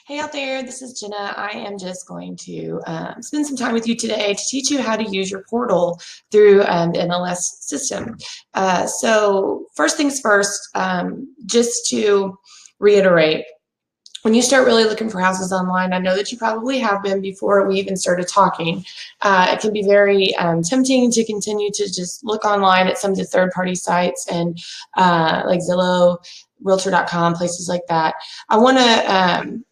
Hey out there, this is Jenna. I am just going to spend some time with you today to teach you how to use your portal through the MLS system. So first things first, just to reiterate, when you start really looking for houses online, I know that you probably have been before we even started talking. It can be very tempting to continue to just look online at some of the third-party sites and like Zillow, Realtor.com, places like that. I want to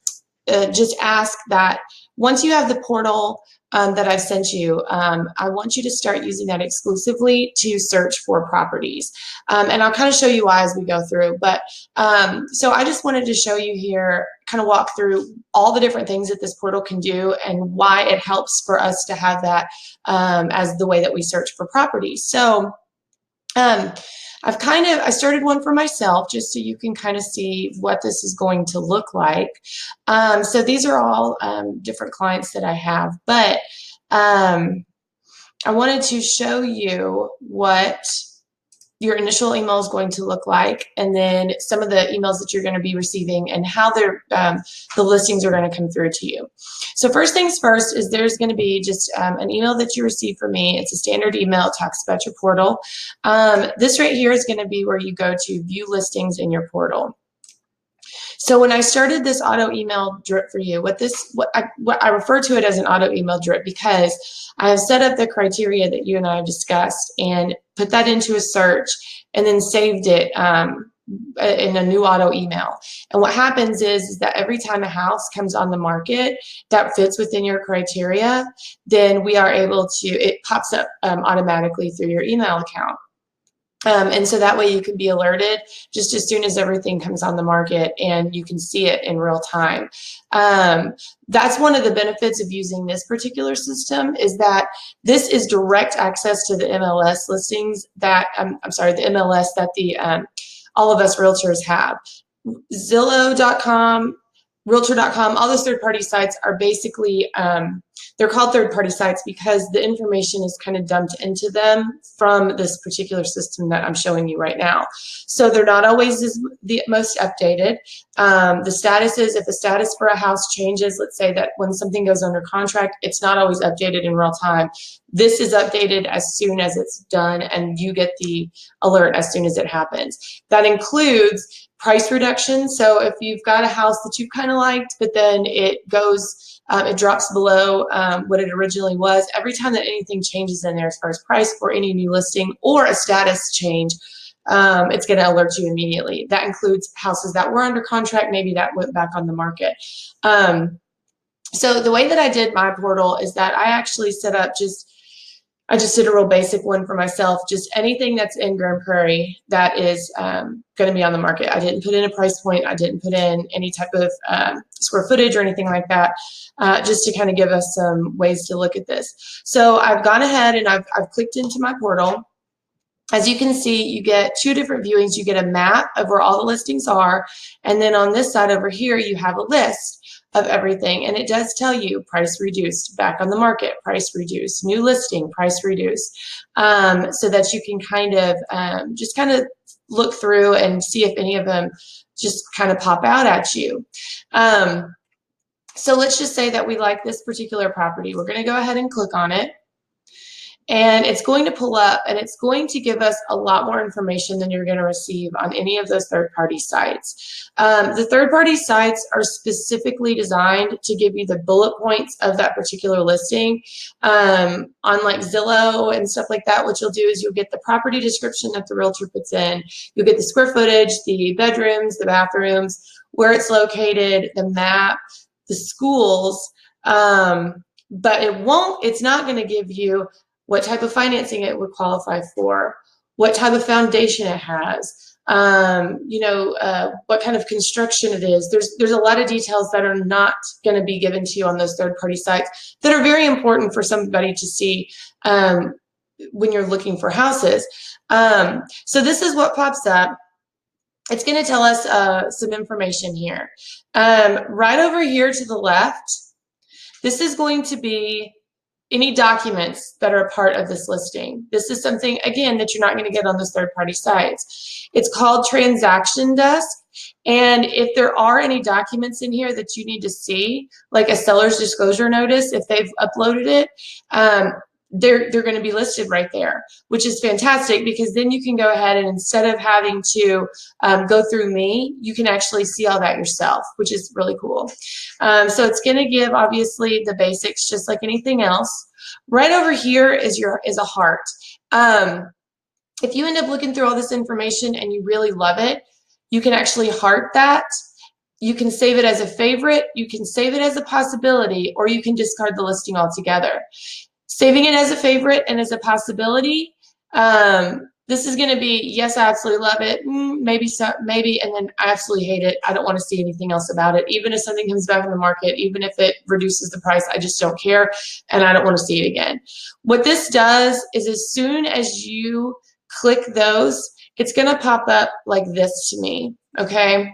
just ask that once you have the portal that I've sent you, I want you to start using that exclusively to search for properties. And I'll kind of show you why as we go through. But so I just wanted to show you here, kind of walk through all the different things that this portal can do and why it helps for us to have that as the way that we search for properties. So um, I started one for myself just so you can kind of see what this is going to look like. So these are all different clients that I have, but um, I wanted to show you what your initial email is going to look like, and then some of the emails that you're going to be receiving and how the listings are going to come through to you. So first things first is there's going to be just an email that you receive from me. It's a standard email. It talks about your portal. This right here is going to be where you go to view listings in your portal. So when I started this auto email drip for you, what I refer to it as an auto email drip because I have set up the criteria that you and I have discussed and put that into a search and then saved it in a new auto email. And what happens is that every time a house comes on the market that fits within your criteria, then we are able to, it pops up automatically through your email account. And so that way you can be alerted just as soon as everything comes on the market and you can see it in real time. That's one of the benefits of using this particular system is that this is direct access to the MLS listings that, I'm sorry, the MLS that all of us realtors have. Zillow.com, Realtor.com, all those third-party sites are basically, they're called third-party sites because the information is kind of dumped into them from this particular system that I'm showing you right now. So they're not always the most updated. The status is, if the status for a house changes, let's say that when something goes under contract, it's not always updated in real time. This is updated as soon as it's done and you get the alert as soon as it happens. That includes price reduction. So if you've got a house that you kind of liked, but then it goes, it drops below what it originally was, every time that anything changes in there as far as price or any new listing or a status change, it's going to alert you immediately. That includes houses that were under contract, maybe that went back on the market. So the way that I did my portal is that I actually set up I just did a real basic one for myself, just anything that's in Grand Prairie that is going to be on the market. I didn't put in a price point. I didn't put in any type of square footage or anything like that, just to kind of give us some ways to look at this. So I've gone ahead and I've clicked into my portal. As you can see, you get two different viewings. You get a map of where all the listings are, and then on this side over here, you have a list of everything, and it does tell you price reduced, back on the market, price reduced, new listing, price reduced, so that you can kind of just kind of look through and see if any of them just kind of pop out at you. So let's just say that we like this particular property. We're going to go ahead and click on it. And it's going to pull up and it's going to give us a lot more information than you're going to receive on any of those third-party sites. The third-party sites are specifically designed to give you the bullet points of that particular listing. On like Zillow and stuff like that, what you'll do is you'll get the property description that the realtor puts in. You'll get the square footage, the bedrooms, the bathrooms, where it's located, the map, the schools, but it's not going to give you what type of financing it would qualify for, what type of foundation it has, what kind of construction it is. There's a lot of details that are not going to be given to you on those third-party sites that are very important for somebody to see when you're looking for houses. So this is what pops up. It's going to tell us some information here. Right over here to the left, this is going to be any documents that are a part of this listing. This is something, again, that you're not going to get on those third-party sites. It's called Transaction Desk. And if there are any documents in here that you need to see, like a seller's disclosure notice, if they've uploaded it, they're going to be listed right there, which is fantastic, because then you can go ahead and instead of having to go through me, you can actually see all that yourself, which is really cool. So it's going to give, obviously, the basics just like anything else. Right over here is a heart. If you end up looking through all this information and you really love it, you can actually heart that. You can save it as a favorite, you can save it as a possibility, or you can discard the listing altogether. Saving it as a favorite and as a possibility, this is going to be, yes, I absolutely love it, maybe, maybe, and then I absolutely hate it. I don't want to see anything else about it. Even if something comes back in the market, even if it reduces the price, I just don't care, and I don't want to see it again. What this does is as soon as you click those, it's going to pop up like this to me, okay?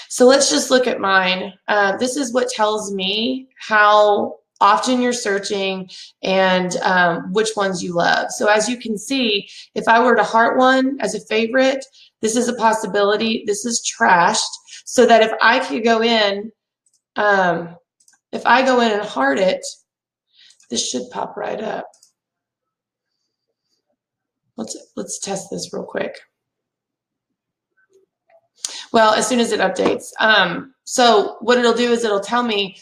So let's just look at mine. This is what tells me how often you're searching and which ones you love. So as you can see, if I were to heart one as a favorite, this is a possibility. This is trashed. So that if I could go in, if I go in and heart it, this should pop right up. Let's test this real quick. Well, as soon as it updates. So what it'll do is it'll tell me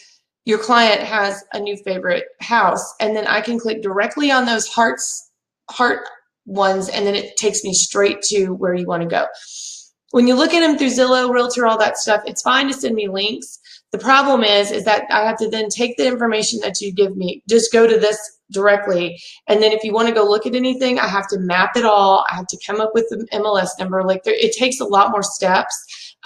your client has a new favorite house, and then I can click directly on those heart ones, and then it takes me straight to where you want to go. When you look at them through Zillow, Realtor, all that stuff, it's fine to send me links. The problem is that I have to then take the information that you give me, just go to this directly, and then if you want to go look at anything, I have to map it all. I have to come up with the MLS number. Like it takes a lot more steps.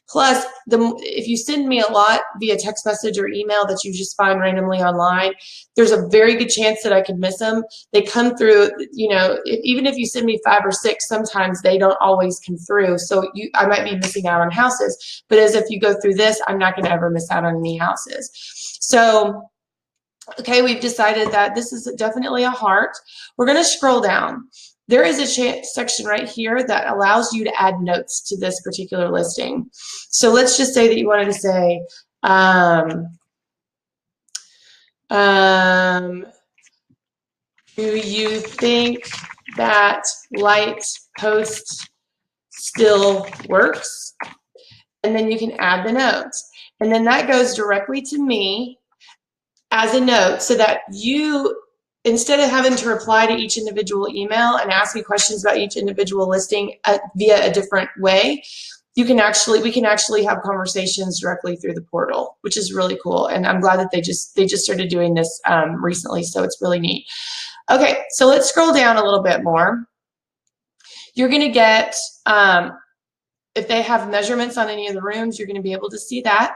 Plus, if you send me a lot via text message or email that you just find randomly online, there's a very good chance that I could miss them. They come through, you know, even if you send me 5 or 6, sometimes they don't always come through. So I might be missing out on houses. But as if you go through this, I'm not going to ever miss out on any houses. So, okay, we've decided that this is definitely a heart. We're going to scroll down. There is a section right here that allows you to add notes to this particular listing. So let's just say that you wanted to say, do you think that light post still works? And then you can add the notes. And then that goes directly to me as a note, so that you, instead of having to reply to each individual email and ask me questions about each individual listing via a different way, we can actually have conversations directly through the portal, which is really cool. And I'm glad that they just started doing this recently, so it's really neat. Okay, so let's scroll down a little bit more. You're going to get, if they have measurements on any of the rooms, you're going to be able to see that.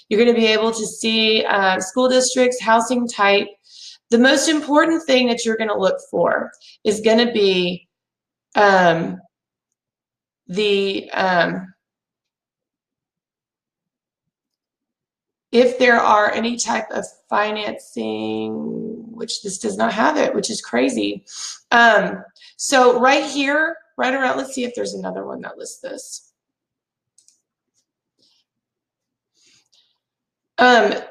You're going to be able to see school districts, housing type. The most important thing that you're going to look for is going to be if there are any type of financing, which this does not have it, which is crazy. So right here, right around, let's see if there's another one that lists this.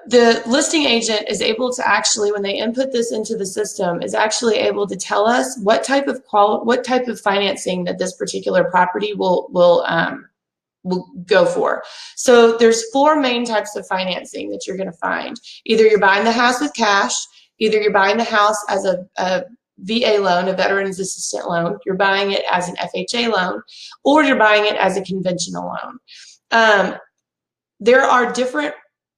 The listing agent is able to actually, when they input this into the system, is actually able to tell us what type of financing that this particular property will go for. So there's 4 main types of financing that you're going to find. Either you're buying the house with cash, either you're buying the house as a VA loan, a Veterans Assistant loan, you're buying it as an FHA loan, or you're buying it as a conventional loan. There are different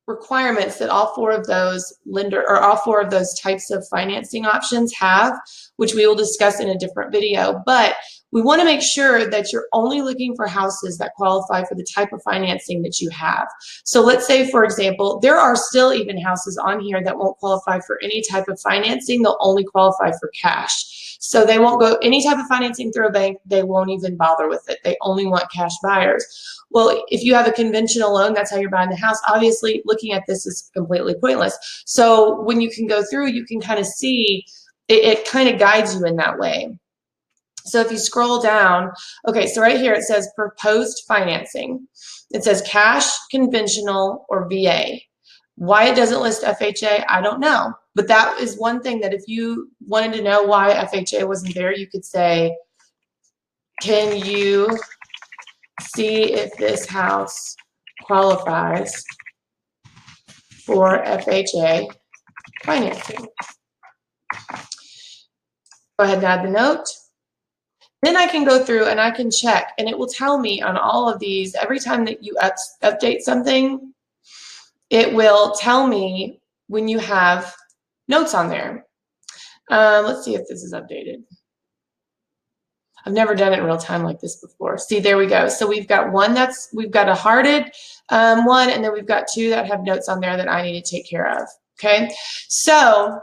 requirements that all 4 of those types of financing options have, which we will discuss in a different video. But we want to make sure that you're only looking for houses that qualify for the type of financing that you have. So let's say, for example, there are still even houses on here that won't qualify for any type of financing. They'll only qualify for cash. So they won't go any type of financing through a bank. They won't even bother with it. They only want cash buyers. Well, if you have a conventional loan, that's how you're buying the house. Obviously, looking at this is completely pointless. So when you can go through, you can kind of see it kind of guides you in that way. So if you scroll down, okay, so right here it says proposed financing. It says cash, conventional, or VA. Why it doesn't list FHA, I don't know. But that is one thing that if you wanted to know why FHA wasn't there, you could say, can you see if this house qualifies for FHA financing? Go ahead and add the note. Then I can go through and I can check, and it will tell me on all of these, every time that you update something, it will tell me when you have notes on there. Let's see if this is updated. I've never done it in real time like this before. See, there we go. So we've got one we've got a hearted one, and then we've got two that have notes on there that I need to take care of. Okay, so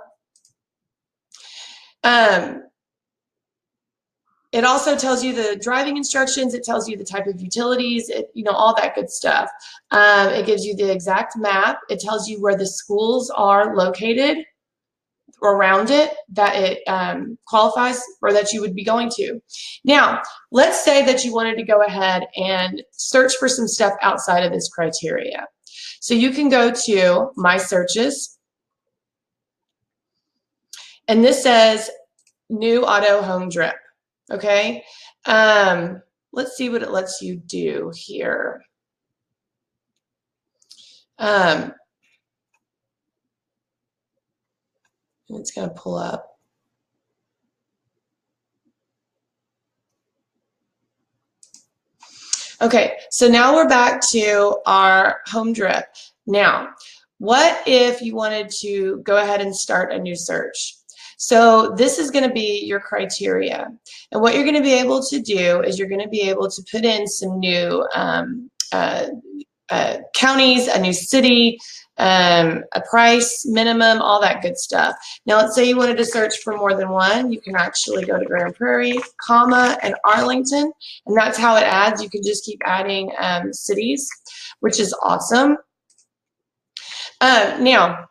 it also tells you the driving instructions. It tells you the type of utilities, all that good stuff. It gives you the exact map. It tells you where the schools are located around it that it qualifies or that you would be going to. Now, let's say that you wanted to go ahead and search for some stuff outside of this criteria. So you can go to My Searches, and this says New Auto Home Drip. Okay, let's see what it lets you do here. It's going to pull up. Okay, so now we're back to our home drip. Now, what if you wanted to go ahead and start a new search? So this is going to be your criteria. And what you're going to be able to do is you're going to be able to put in some new counties, a new city, a price, minimum, all that good stuff. Now, let's say you wanted to search for more than one. You can actually go to Grand Prairie, comma, and Arlington, and that's how it adds. You can just keep adding cities, which is awesome. Now,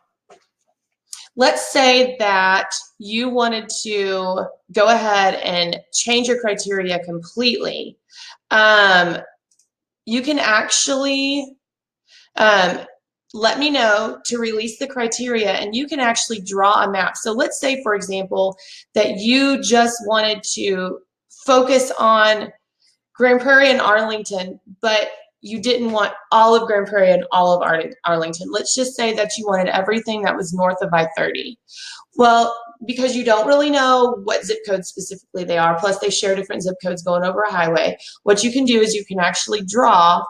let's say that you wanted to go ahead and change your criteria completely. You can actually let me know to release the criteria, and you can actually draw a map. So let's say, for example, that you just wanted to focus on Grand Prairie and Arlington, but you didn't want all of Grand Prairie and all of Arlington. Let's just say that you wanted everything that was north of I-30. Well, because you don't really know what zip codes specifically they are, plus they share different zip codes going over a highway, what you can do is you can actually draw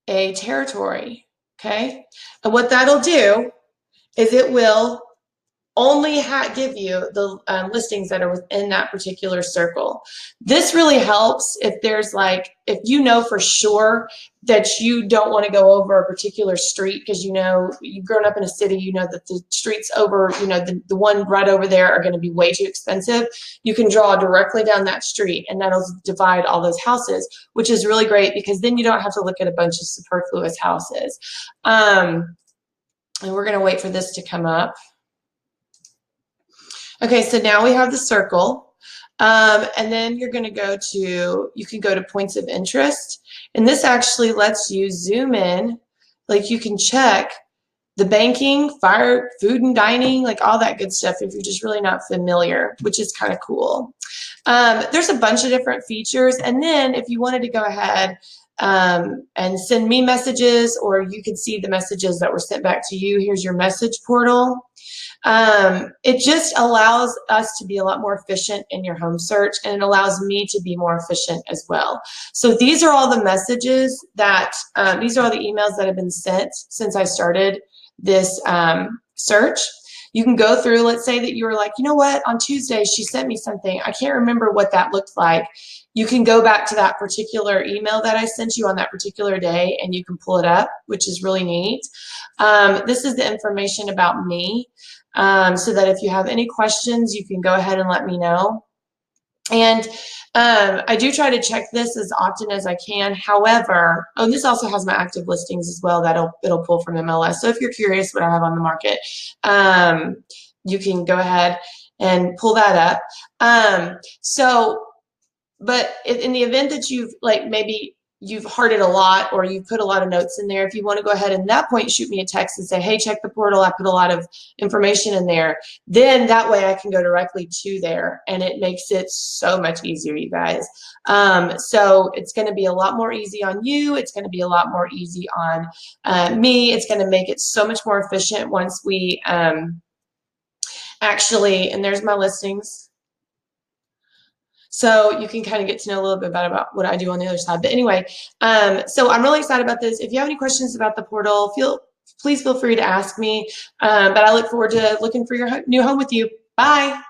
a territory, okay? And what that'll do is it will only give you the listings that are within that particular circle. This really helps if there's if you know for sure that you don't want to go over a particular street because you've grown up in a city, you know that the streets over, the one right over there are going to be way too expensive. You can draw directly down that street, and that'll divide all those houses, which is really great because then you don't have to look at a bunch of superfluous houses. And we're going to wait for this to come up. Okay, so now we have the circle, and then you can go to points of interest, and this actually lets you zoom in, you can check the banking, fire, food and dining, all that good stuff if you're just really not familiar, which is kind of cool. There's a bunch of different features, and then if you wanted to go ahead and send me messages, or you could see the messages that were sent back to you, here's your message portal. It just allows us to be a lot more efficient in your home search, and it allows me to be more efficient as well. So these are all the messages that, these are all the emails that have been sent since I started this search. You can go through, let's say that you were like, you know what, on Tuesday, she sent me something. I can't remember what that looked like. You can go back to that particular email that I sent you on that particular day and you can pull it up, which is really neat. This is the information about me, so that if you have any questions, you can go ahead and let me know. And I do try to check this as often as I can. However, oh, this also has my active listings as well. It'll pull from MLS. So if you're curious what I have on the market, you can go ahead and pull that up. But in the event that you've like maybe you've hearted a lot or you've put a lot of notes in there, if you want to go ahead and at that point shoot me a text and say, hey, check the portal, I put a lot of information in there, then that way I can go directly to there and it makes it so much easier, you guys. So it's going to be a lot more easy on you. It's going to be a lot more easy on me. It's going to make it so much more efficient once we actually, and there's my listings. So you can kind of get to know a little bit about what I do on the other side. But anyway, so I'm really excited about this. If you have any questions about the portal, please feel free to ask me. But I look forward to looking for your new home with you. Bye.